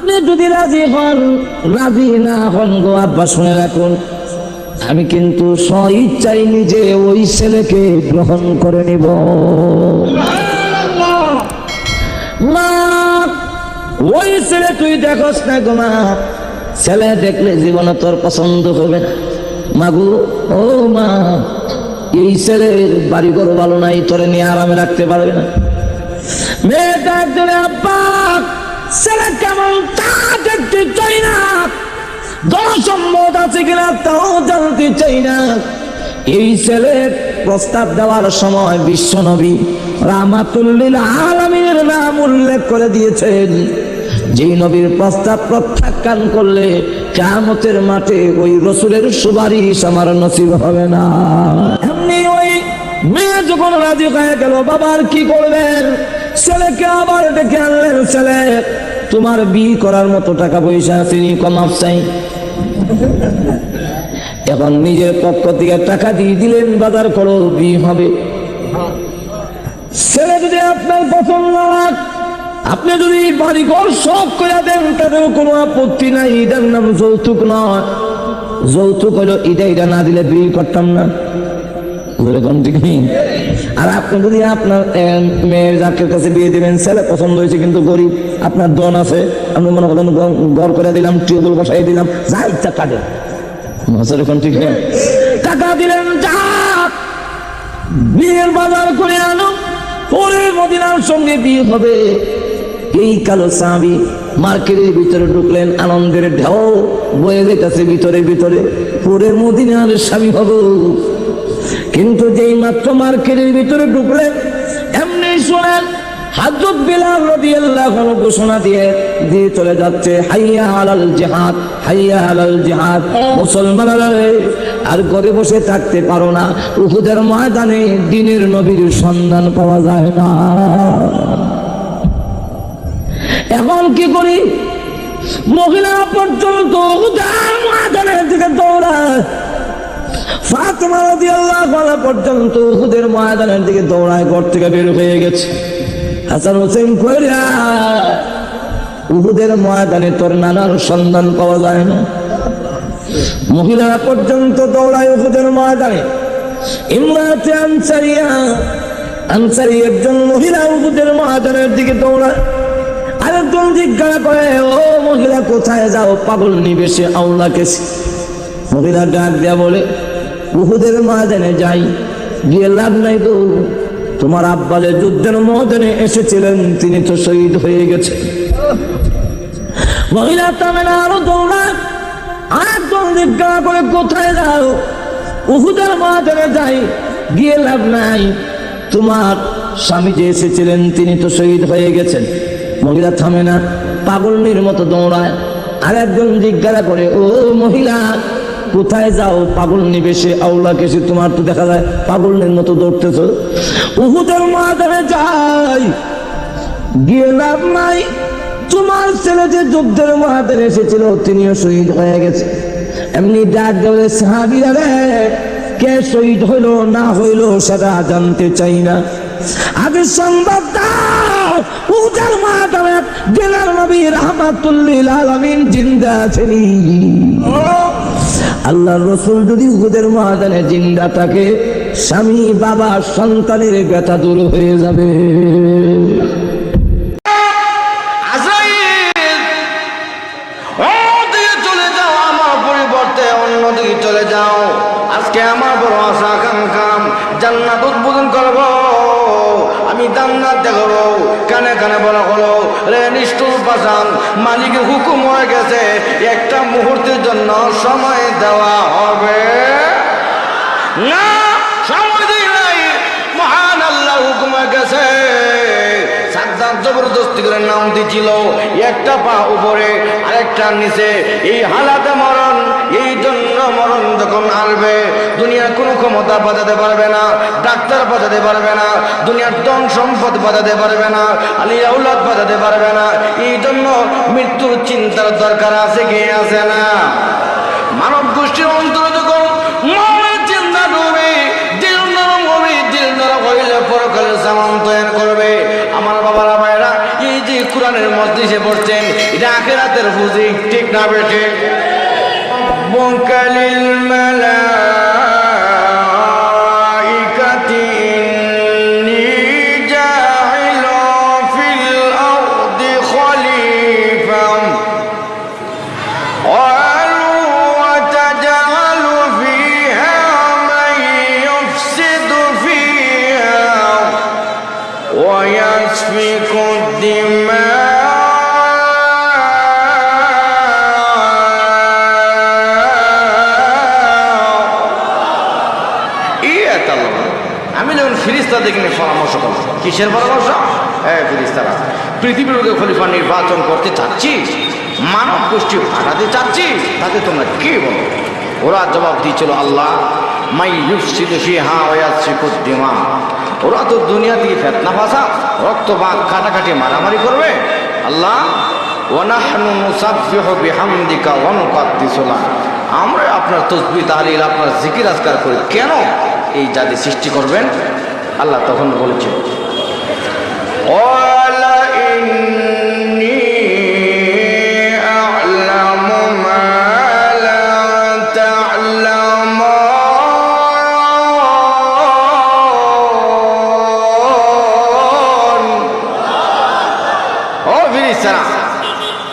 আপনি যদি রাজি হন, রাজি না হন গো আব্বা শুনে রাখুন, আমি কিন্তু স্বইচ্ছায় নিজে ওই ছেলেকে গ্রহণ করে নিব। মা ওই ছেলে তুই দেখোস না গো মা, ছেলে দেখলে জীবনে তোর পছন্দ হবে না। মাগু ও মা, এই ছেলের বাড়ি ঘর ভালো নাই, তোরে নিয়ে আরামে রাখতে পারবে না। মেয়েটা একদিন আব্বা ছেলে কেমন তা দেখতে চাই না, ধনসম্পদ আছে কিনা তাও জানতে চাই না। এই ছেলের প্রস্তাব দেওয়ার সময় বিশ্ব নবী রাহমাতুল লিল আলামিনের নাম উল্লেখ করে দিয়েছেন। যেই নবীর প্রস্তাব প্রত্যাখ্যান করলে কিয়ামতের মাঠে ওই রাসূলের সুপারিশ আমার নসিব হবে না। এমনি ওই মেয়ে যখন রাজি হয়ে গেল, বাবার কি করবেন? ছেলেকে আবার ডেকে আনলেন। ছেলে তোমার বিয়ে করার মতো টাকা পয়সা আছে নি? কম চাই। এখন নিজের পক্ষ থেকে টাকা দিয়ে দিলেন, বাজার করো, বিয়ে হবে। ছেলে যদি আপনার পছন্দ হয়, আপনি যদি বাড়ি ঘর সব করে দেন, তাদের কোনো আপত্তি নাই। এটার নাম যৌতুক নয়। যৌতুক হলো এটা না দিলে বিয়ে করতাম না। আর আপনি যদি আপনার মেয়ের জাকের কাছে বিয়ে দিবেন, ছেলে পছন্দ হয়েছে কিন্তু গরিব, আপনার দন আছে, আপনি মনে করেন ঘর করে দিলাম, টিউবওয়েল বসাই দিলাম, যা ইচ্ছা কাটেন, ঠিক নেই। টাকা দিলেন, যা বিয়ের বাজার করে আনো, পরে মদিনার সঙ্গে বিয়ে হবে। এই কালো সাহাবী মার্কেটের ভিতরে ঢুকলেন, আনন্দের ঢেউ বয়ে যেতেছে ভিতরে ভিতরে, পরে মদিনার স্বামী হব। কিন্তু যেই মাত্র মার্কেটের ভিতরে ঢুকলেন, এমনি শোনেন হযরত বিলাল রাদিয়াল্লাহু আনহু ঘোষণা দিয়ে চলে যাচ্ছে, হাইয়া আলাল জিহাদ, হাইয়া আলাল জিহাদ। মুসলমানরা আর ঘরে বসে থাকতে পারো না, উহুদের ময়দানে দ্বীনের নবীর সন্ধান পাওয়া যায় না। এখন কি করি? মহিলা পর্যন্ত উহুদের ময়দানের দিকে দৌড়ায়, ফাতেমা রাদিয়াল্লাহু আনহা পর্যন্ত উহুদের ময়দানের দিকে দৌড়ায়, ঘর থেকে বের হয়ে গেছে। হাসান হোসেন কইরা উহুদের ময়দানে তোর নানার সন্ধান পাওয়া যায় না। মহিলারা পর্যন্ত দৌড়ায় উহুদের ময়দানে। ইমরাতে আনসারী একজন মহিলা উহুদের ময়দানের দিকে দৌড়ায়। আরেকজন জিজ্ঞাসা করে, ও মহিলা কোথায় যাও? পাগল নিবেশে আওলা কেছি। মহিলা ডাক দেয়া বলে, উহুদের ময়দানে যাই, গিয়ে লাভ নাই তো, তোমার আব্বা যে যুদ্ধের ময়দানে এসেছিলেন তিনি তো শহীদ হয়ে গেছে। মহিলা তামেনা আরো দৌড়ায়, আরেকজন জিজ্ঞাসা করে, কোথায় যাও? উহুদের ময়দানে যাই, গিয়ে লাভ নাই, তোমার স্বামী যে এসেছিলেন তিনি তো শহীদ হয়ে গেছেন। মহিলা থামে না, পাগলের মতো দৌড়ায়। আরেকজন জিজ্ঞাসা করে, ও মহিলা কোথায় যাও? পাগল নিবেশে আওলা কেসে, তোমার তো দেখা যায় পাগলের মতো দৌড়তেছ। উহুদের ময়দানে যাই, গিয়ে লাভ নাই, তোমার ছেলে যে যুদ্ধের ময়দানে এসেছিল তিনিও শহীদ হয়ে গেছে। এমনি ডাক দেবে, সাহাবীরা রে, কে শহীদ হইল না হইল সেটা জানতে চাই না, আগে সংবাদ দাও উহুদের ময়দানে দিনের নবী রাহমাতুল লিল আলামিন জিন্দা আছেনি। আল্লাহর রাসূল যদি উহুদের ময়দানে জিন্দা থাকে, স্বামী বাবা সন্তানের ব্যথা দূর হয়ে যাবে। চলে যাও, আমার পরিবর্তে অন্যদিকে চলে যাও। আজকে আমার বড় আশা আকাঙ্ক্ষা, জান্নাত উদ্বোধন করব, আমি জান্নাত দেখব। কানে কানে বলা হলো, রে নিষ্ঠুর পাষাণ, মালিকের হুকুম হয়ে গেছে, একটা মুহূর্তের জন্য সময় দেওয়া হবে না। সময় দিই নাই, মহান আল্লাহ হুকুম হয়ে গেছে। সাদ্দাম জবরদস্তি করে নাম দিছিল, একটা পা উপরে আরেকটা নিচে, এই হালাতে মরণ। এই জন্য মরণ যখন আসবে, দুনিয়ার কোনো ক্ষমতা বাঁচাতে পারবে না, ডাক্তার বাঁচাতে পারবে না, দুনিয়ার ধন সম্পদ বাঁচাতে পারবে না, আলী আউলাদ বাঁচাতে পারবে না। এই জন্য মৃত্যুর চিন্তার দরকার আছে কি আছে না? মানব গোষ্ঠীর অন্তরে যখন মনের চিন্তা করবে, দিল নরম হবে, দিল নরম হইলে পরকালে জামান তৈরি করবে। আমার বাবারা ভাইরা, এই যে কোরআনের মজলিসে পড়ছেন, এটা আখিরাতের পুঁজি, ঠিক না বেঠে? বঙ্কালিল মালাইকাতি ইন্নী জাইলু ফিল আরদি খলিফা قالوا وتجعل فيها من يفسد فيها ويسفك الدماء আমি যখন ফিরিস্তাদের নিয়ে পরামর্শ করব, কিসের পরামর্শ? ফিরিস্তারা পৃথিবীর লোকে খলিফা নির্বাচন করতে চাচ্ছি, মানব গোষ্ঠী পাঠাতে চাচ্ছি, তাতে তোমরা কি বলো? ওরা জবাব দিয়েছিল, আল্লাহ মাই ইউফসিদু ফিহা ওয়া ইয়াসফিকুদ দিমা, ওরা তো দুনিয়া থেকে ফিতনা ফাসাদ, রক্তপাত, কাটাকাটি, মারামারি করবে। আল্লাহ ওয়া নাহনু নুসাব্বিহু বিহামদিকা ওয়া নুকাদ্দিসু লাক, আমরা আপনার তাসবিহ তাহলিল, আপনার জিকির আজকার করি, কেন এই জাতি সৃষ্টি করবেন? আল্লাহ তখন বলেছেন, ওয়ালা ইন্নী আ'লামু মা লা তা'লামুন। ও ফেরেশতারা,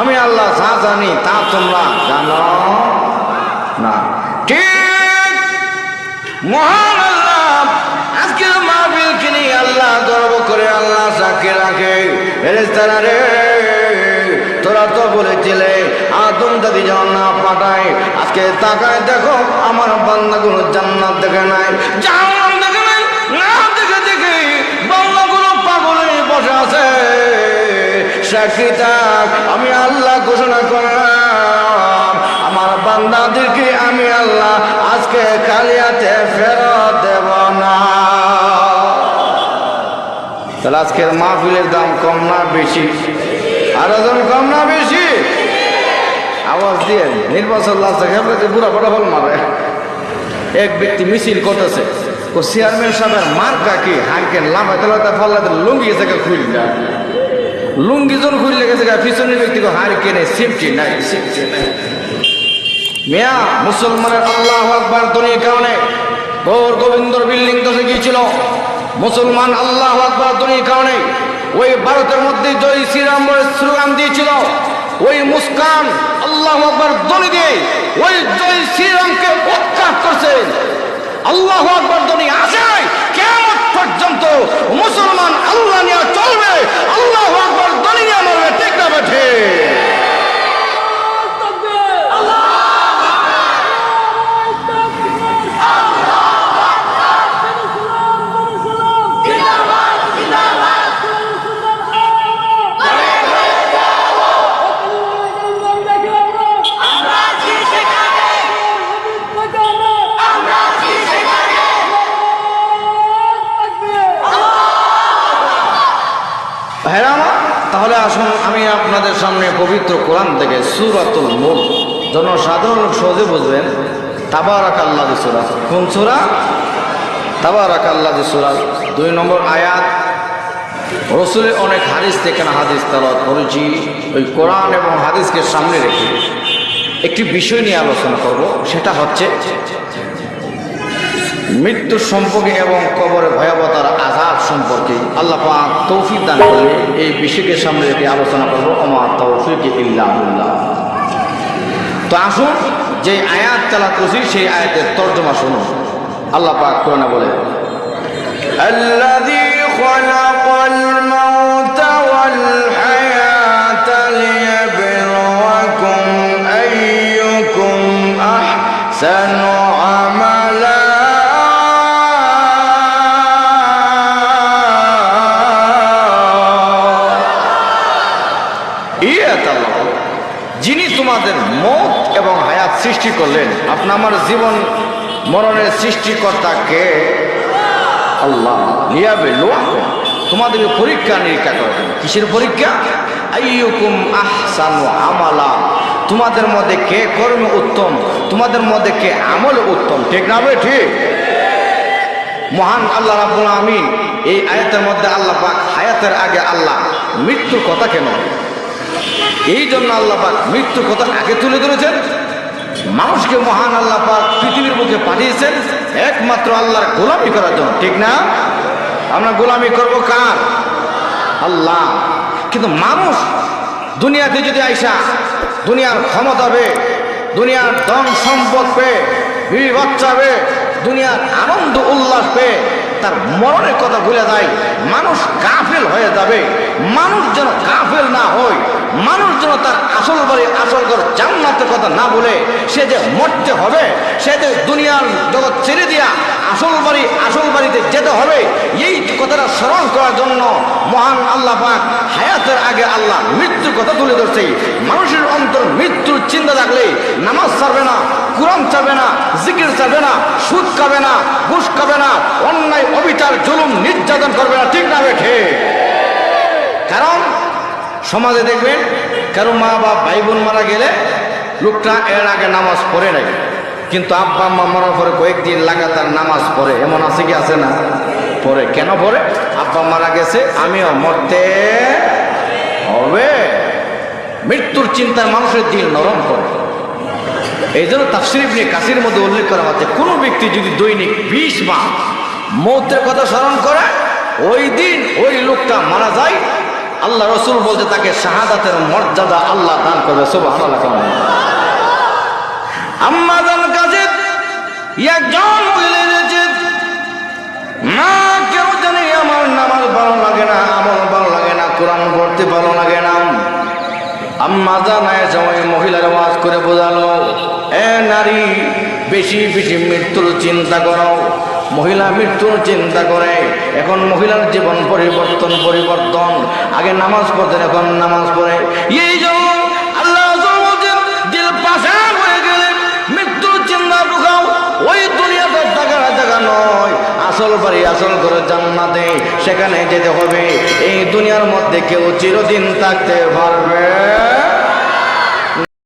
আমি আল্লাহ যা জানি তা তোমরা জানো না। ঠিক, মহান আল্লাহ আজকের মাহফিলকে নিয়ে আল্লাহ গর্ব করে আল্লাহ সাক্ষী রাখে, ফেরেশতারা রে, তোরা তো বলেছিলে আদম দাদি যেন না পাঠায়, আজকে তাকায় দেখো আমার বান্দাগুলো জান্নাত দেখে নাই, জাহান্নাম দেখে নাই, না দেখে দেখে বান্দাগুলো পাগল হয়ে বসে আছে। সাক্ষী থাক, আমি আল্লাহ ঘোষণা করলাম আমার বান্দাদেরকে আমি আল্লাহ আজকে খালি হাতে ফেরত দেব না। তাহলে আজকের মাহফিলের দাম কম না বেশি? আয়োজন কম না বেশি? আওয়াজ দিয়ে নির্বাচন লাস্ট বুড়া ফটাফল মারে। এক ব্যক্তি মিছিল করতেছে, ও চেয়ারম্যান সাহেবের মার্কা কি হাঁকেন লাফাতে লাফাতে ফল্লাতে লুঙ্গি গেছে খুল না, লুঙ্গি জন খুললে গেছে পিছনের ব্যক্তিকে হার কেনে সেফটি নাই, সেফটি নাই। মিয়া মুসলমানের আল্লাহু আকবার ধ্বনির কারণে গৌর গোবিন্দর বিল্ডিং ধসে গিয়েছিল। মুসলমান আল্লাহু আকবার ধ্বনির কারণে ওই ভারতের মধ্যে জয় শ্রীরাম বলে স্লোগান দিয়েছিল, ওই মুস্কান আল্লাহু আকবার ধ্বনি দিয়ে ওই জয় শ্রীরামকে উৎখাত করছে। আল্লাহু আকবার ধ্বনি আসে কিয়ামত পর্যন্ত মুসলমান আল্লাহ নিয়ে চলবে, আল্লাহু আকবার ধ্বনি নিয়ে মরবে, ঠিক না বেঠে? তাহলে আসুন আমি আপনাদের সামনে পবিত্র কোরআন থেকে সূরাতুল মুলক, জনসাধারণ সহজে বুঝবেন, তাবারাকাল্লাহু সূরা। কোন সূরা? তাবারাকাল্লাহু সূরা 2 নম্বর আয়াত। রাসূলের অনেক হাদিস থেকে হাদিস তেলাওয়াত করেছি। ওই কোরআন এবং হাদিসকে সামনে রেখে একটি বিষয় নিয়ে আলোচনা করব, সেটা হচ্ছে মৃত্যু সম্পর্কে এবং কবরের ভয়াবহতার আযাব সম্পর্কে। আল্লাহ পাক তৌফিক দান করলে এই বিষয়কে সামনে রেখে আলোচনা করব। ওমা তৌফিক ইল্লা বিল্লাহ। তো আসুন যে আয়াত তেলাওয়াত করছি সেই আয়াতের তরজমা শুনুন। আল্লাহ পাক কোরআনে বলে, আল্লাযী খালাকাল মাউতা ওয়াল হায়াতা লিয়াবলুয়াকুম আইয়ুকুম আহসানু আমালা। যিনি তোমাদের মৌত এবং হায়াত সৃষ্টি করলেন, আপনার আমার জীবন মরণের সৃষ্টিকর্তা কে? আল্লাহ। লিয়াবলুয়াকুম, তোমাদের পরীক্ষা নিরীক্ষা করবেন। কিসের পরীক্ষা? আইয়ুকুম আহসানু আমালা, তোমাদের মধ্যে কে কর্ম উত্তম, তোমাদের মধ্যে কে আমল উত্তম, ঠিক না ভাই? ঠিক। মহান আল্লাহ রাব্বুল আমিন এই আয়াতের মধ্যে আল্লাহ পাক হায়াতের আগে আল্লাহ মৃত্যুর কথা কেন এই জন্য আল্লাহ পাক মৃত্যুর কথা আগে তুলে ধরেছেন। মানুষকে মহান আল্লাহ পাক পৃথিবীর বুকে পাঠিয়েছেন একমাত্র আল্লাহর গোলামি করার জন্য, ঠিক না? আমরা গোলামি করব কার? আল্লাহ। কিন্তু মানুষ দুনিয়াতে যদি আইসা দুনিয়ার ক্ষমতা পেয়ে, দুনিয়ার ধন সম্পদ পেয়ে, বিবি বাচ্চা পেয়ে, দুনিয়ার আনন্দ উল্লাস পেয়ে তার মরণের কথা ভুলে যায়, মানুষ গাফেল হয়ে যাবে। মানুষ যেন গাফেল না হয়, মানুষ যেন তার আসল বাড়ি আসল ঘর জান্নাতের কথা না বলে সে যে মরতে হবে, সে যে দুনিয়ার জগৎ ছেড়ে দিয়া আসল বাড়িতে যেতে হবে, এই কথাটা স্মরণ করার জন্য মহান আল্লাহ পাক হায়াতের আগে আল্লাহ মৃত্যুর কথা তুলে ধরছে। মানুষের অন্তর মৃত্যুর চিন্তা থাকলে নামাজ ছাড়বে না, কুরআন ছাড়বে না, জিকির ছাড়বে না, সুদ খাবে না, ঘুষ খাবে না, অন্যায় অবিচার জুলুম নির্যাতন করবে না, ঠিক না বেঠে? কারণ সমাজে দেখবেন কারো মা বা ভাই বোন মারা গেলে লোকটা এর আগে নামাজ পড়ে নাই, কিন্তু আব্বা আম্মা মরার পরে কয়েকদিন লাগাতার নামাজ পড়ে, এমন আছে কি আছে না? পড়ে। কেন পড়ে? আব্বা মারা গেছে, আমিও মরতে হবে। মৃত্যুর চিন্তায় মানুষের দিল নরম করে। এই জন্য তাফসীর ইবনে কাসির মধ্যে উল্লেখ করা হচ্ছে, কোনো ব্যক্তি যদি দৈনিক 20 বার মৌতের কথা স্মরণ করে, ওই দিন ওই লোকটা মারা যায়, আল্লাহ রসুল বলতে তাকে শাহাদাতের মর্যাদা আল্লাহ দান করবে। সুবহানাল্লাহ। আম্মা জান কাছে একজন মহিলা রয়েছে, মা কেউ জানে আমার নামাজ ভালো লাগে না, আমল ভালো লাগে না, কোরআন পড়তে ভালো লাগে না। আম্মা জান ওই মহিলার ওয়াজ করে বোঝালো, এ নারী, বেশি বেশি মৃত্যুর চিন্তা করো। মহিলা মৃত্যুর চিন্তা করে। এখন মহিলার জীবন পরিবর্তন। আগে নামাজ পড়তেন, এখন নামাজ পড়ে। এই জন্য আল্লাহ দিল পাশা হয়ে গেলে মৃত্যুর চিন্তা ঢুকাও। ওই দুনিয়াতে জায়গা নয়, আসল বাড়ি আসল ঘরে জান্নাতে, সেখানে যেতে হবে। এই দুনিয়ার মধ্যে কেউ চিরদিন থাকতে পারবে